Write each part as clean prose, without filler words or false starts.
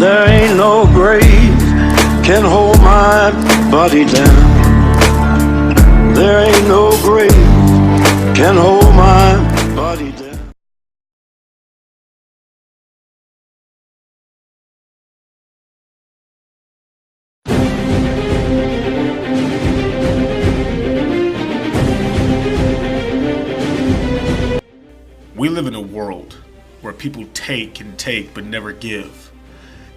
There ain't no grave can hold my body down. There ain't no grave can hold my body down. We live in a world where people take and take but never give.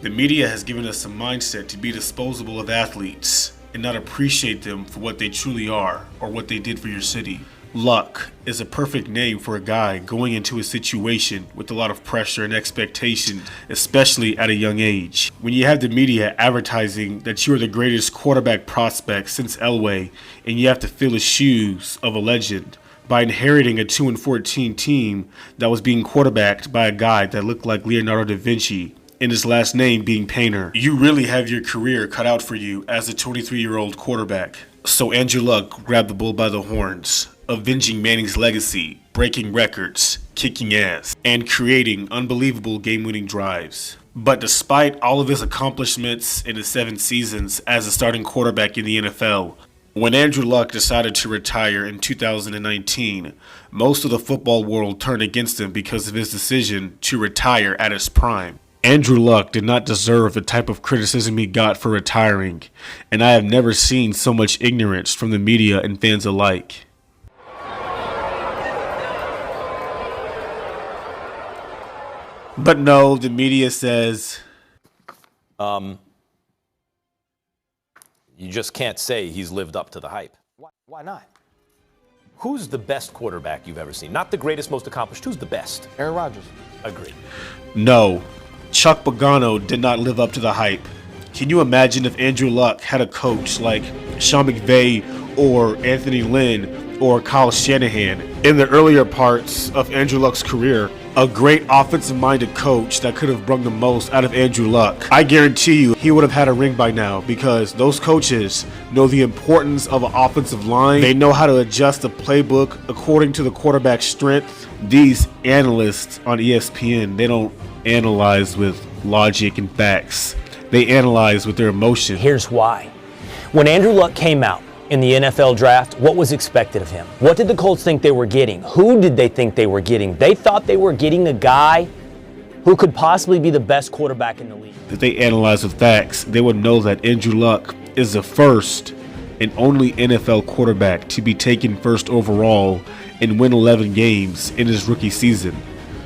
The media has given us a mindset to be disposable of athletes and not appreciate them for what they truly are or what they did for your city. Luck is a perfect name for a guy going into a situation with a lot of pressure and expectation, especially at a young age. When you have the media advertising that you are the greatest quarterback prospect since Elway and you have to fill the shoes of a legend by inheriting a 2-14 team that was being quarterbacked by a guy that looked like Leonardo da Vinci and his last name being Painter, you really have your career cut out for you as a 23-year-old quarterback. So Andrew Luck grabbed the bull by the horns, avenging Manning's legacy, breaking records, kicking ass, and creating unbelievable game-winning drives. But despite all of his accomplishments in his 7 seasons as a starting quarterback in the NFL, when Andrew Luck decided to retire in 2019, most of the football world turned against him because of his decision to retire at his prime. Andrew Luck did not deserve the type of criticism he got for retiring, and I have never seen so much ignorance from the media and fans alike. But no, the media says, you just can't say he's lived up to the hype. Why not? Who's the best quarterback you've ever seen? Not the greatest, most accomplished. Who's the best? Aaron Rodgers. Agreed. No, Chuck Pagano did not live up to the hype. Can you imagine if Andrew Luck had a coach like Sean McVay or Anthony Lynn or Kyle Shanahan? In the earlier parts of Andrew Luck's career, a great offensive-minded coach that could have brought the most out of Andrew Luck. I guarantee you he would have had a ring by now because those coaches know the importance of an offensive line. They know how to adjust the playbook according to the quarterback's strength. These analysts on ESPN, they don't analyze with logic and facts. They analyze with their emotion. Here's why. When Andrew Luck came out in the NFL draft, what was expected of him? What did the Colts think they were getting? Who did they think they were getting? They thought they were getting a guy who could possibly be the best quarterback in the league. If they analyze with facts, they would know that Andrew Luck is the first and only NFL quarterback to be taken first overall and win 11 games in his rookie season.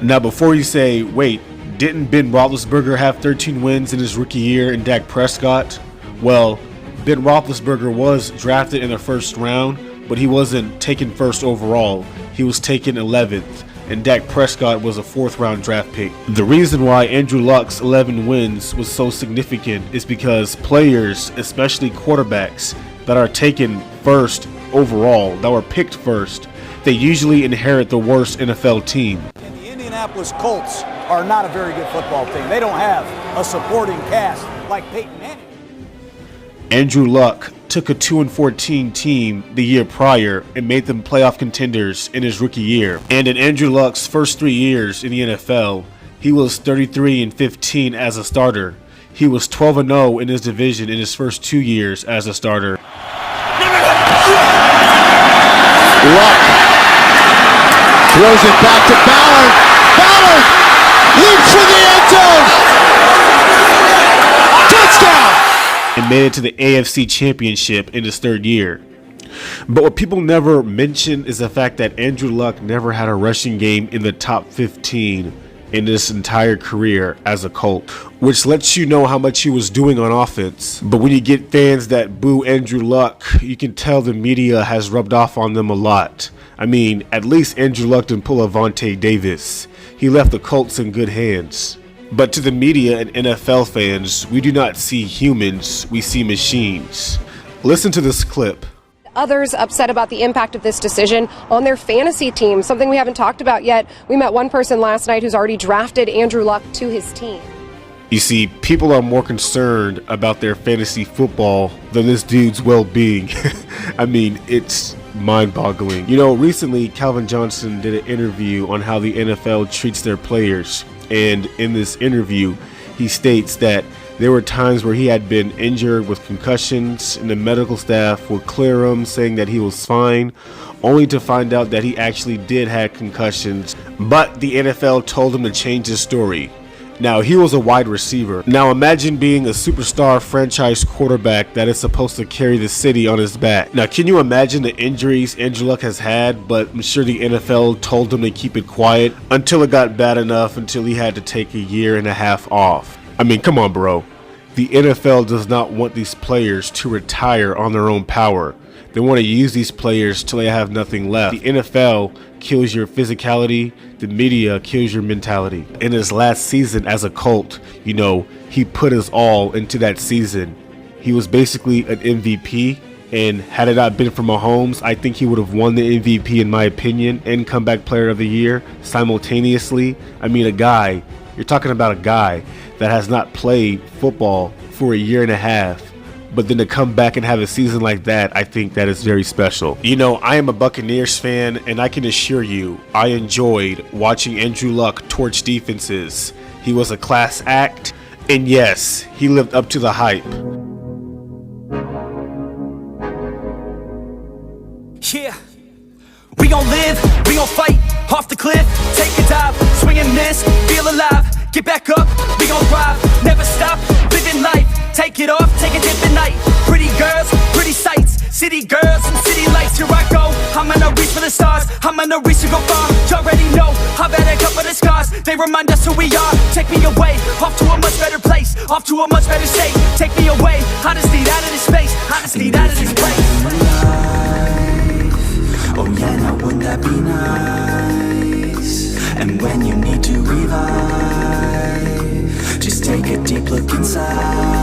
Now, before you say, wait, didn't Ben Roethlisberger have 13 wins in his rookie year and Dak Prescott? Well, Ben Roethlisberger was drafted in the first round, but he wasn't taken first overall. He was taken 11th, and Dak Prescott was a 4th round draft pick. The reason why Andrew Luck's 11 wins was so significant is because players, especially quarterbacks, that are taken first overall, that were picked first, they usually inherit the worst NFL team. And the Indianapolis Colts are not a very good football team. They don't have a supporting cast like Peyton Manning. Andrew Luck took a 2-14 team the year prior and made them playoff contenders in his rookie year. And in Andrew Luck's first 3 years in the NFL, he was 33-15 as a starter. He was 12-0 in his division in his first 2 years as a starter. Luck throws it back to Ballard. Ballard leaps for the end zone. Touchdown! And made it to the AFC Championship in his 3rd year. But what people never mention is the fact that Andrew Luck never had a rushing game in the top 15 in his entire career as a Colt, which lets you know how much he was doing on offense. But when you get fans that boo Andrew Luck, you can tell the media has rubbed off on them a lot. I mean, at least Andrew Luck didn't pull a Vontae Davis. He left the Colts in good hands. But to the media and NFL fans, we do not see humans, we see machines. Listen to this clip. Others upset about the impact of this decision on their fantasy team, something we haven't talked about yet. We met one person last night who's already drafted Andrew Luck to his team. You see, people are more concerned about their fantasy football than this dude's well-being. I mean, it's mind-boggling. You know, recently Calvin Johnson did an interview on how the NFL treats their players. And in this interview, he states that there were times where he had been injured with concussions and the medical staff would clear him saying that he was fine, only to find out that he actually did have concussions, but the NFL told him to change his story. Now, he was a wide receiver. Now, imagine being a superstar franchise quarterback that is supposed to carry the city on his back. Now, can you imagine the injuries Andrew Luck has had? But I'm sure the NFL told him to keep it quiet until it got bad enough until he had to take a year and a half off. I mean, come on, bro. The NFL does not want these players to retire on their own power. They want to use these players till they have nothing left. The NFL kills your physicality. The media kills your mentality. In his last season as a Colt, he put his all into that season. He was basically an MVP, and had it not been for Mahomes, I think he would have won the MVP in my opinion and Comeback Player of the Year simultaneously. I mean, you're talking about a guy that has not played football for a year and a half. But then to come back and have a season like that, I think that is very special. I am a Buccaneers fan, and I can assure you, I enjoyed watching Andrew Luck torch defenses. He was a class act, and yes, he lived up to the hype. Yeah, we gon' live, we gon' fight, off the cliff, take a dive, swing and miss, feel alive, get back up, we gon' thrive, never stop, living life. Take it off, take a dip at night. Pretty girls, pretty sights. City girls and city lights. Here I go, I'm gonna reach for the stars. I'm gonna reach to go far. You already know, I've had a couple of scars. They remind us who we are. Take me away, off to a much better place. Off to a much better state. Take me away, I just need out of this space. I just need out of this place. Oh yeah, now wouldn't that be nice? And when you need to revive, just take a deep look inside.